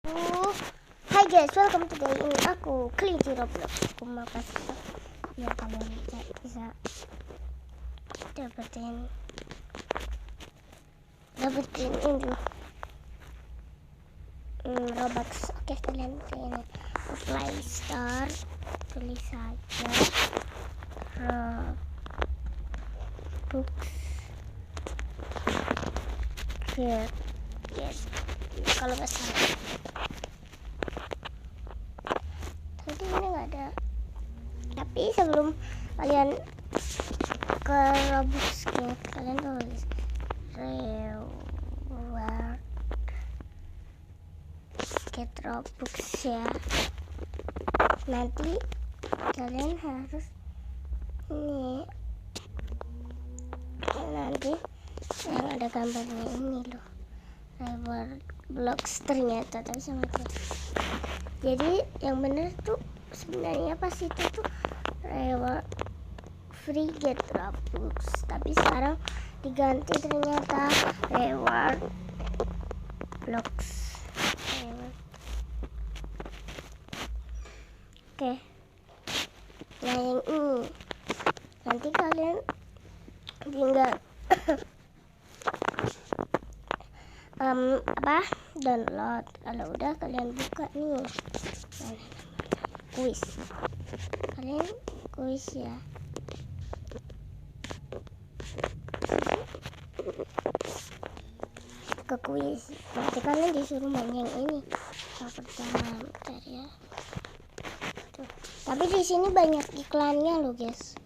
Hai guys, welcome to day ini aku kelinci Roblox. Aku mau kasih tau biar kalian bisa dapetin ini Robux. Oke, kalian ini Play Store, tulis saja Robux get kalau nggak salah. Tadi ini nggak ada, tapi sebelum kalian ke Robux kalian tulis reward get Robux ya. Nanti kalian harus ini, nanti yang ada gambarnya ini loh, reward blocks ternyata, tapi sama aja. Jadi yang bener tuh sebenarnya pas itu tuh reward free get Robux, tapi sekarang diganti ternyata reward blocks. Oke, nah yang ini nanti kalian tinggal download. Kalau udah kalian buka nih kuis, kalian kuis ya. Ke kuis nanti kalian disuruh main yang ini pertama, bentar ya. Tuh. Tapi di sini banyak iklannya loh guys.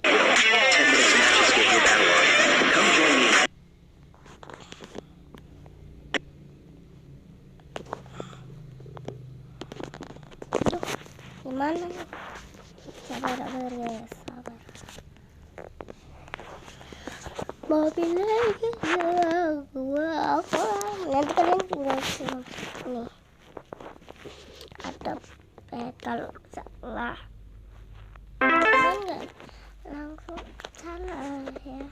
Gimana nih? Sabar guys, sabar. Mobil lagi nanti kalian tinggal sini nih, atau kalau salah kalian nggak langsung salah ya.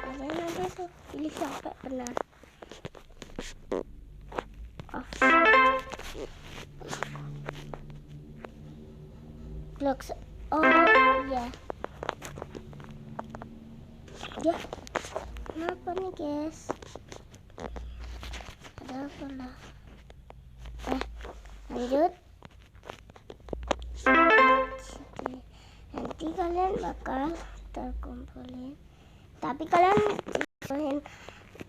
Kalian nanti tuh pilih sampai benar. Blocks, oh iya ya. Kenapa nih guys, ada apa lah? Lanjut. Nanti kalian bakal terkumpulin, tapi kalian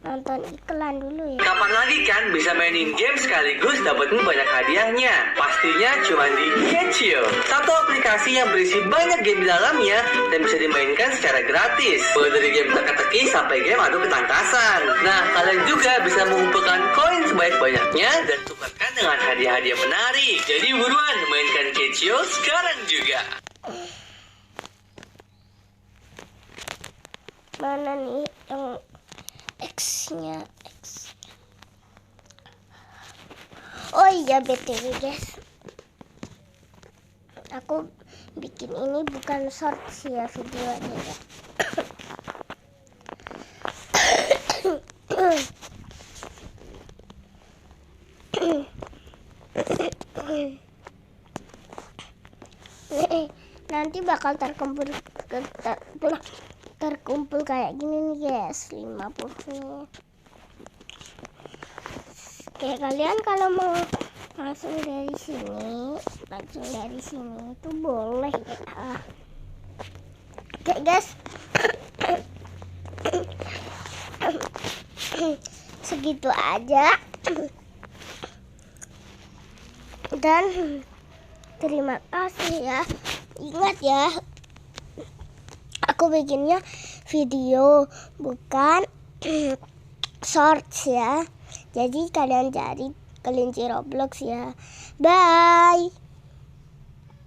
nonton iklan dulu ya. Kapan lagi kan bisa mainin game sekaligus dapetin banyak hadiahnya? Pastinya cuma di Catch.io, satu aplikasi yang berisi banyak game di dalamnya dan bisa dimainkan secara gratis, mulai dari game teka-teki sampai game adu ketangkasan. Nah, kalian juga bisa mengumpulkan koin sebanyak-banyaknya dan tukarkan dengan hadiah-hadiah menarik. Jadi buruan mainkan Catch.io sekarang juga. Mana nih yang X-nya? Oh iya, BTW guys, aku bikin ini bukan shorts ya, videonya ya. Nanti bakal terkumpul kayak gini nih guys, 50 nih. Oke, kalian kalau mau langsung dari sini itu boleh ya. Oke guys, segitu aja, dan terima kasih ya. Ingat ya, aku bikinnya video bukan shorts ya. Jadi kalian cari kelinci Roblox ya. Bye.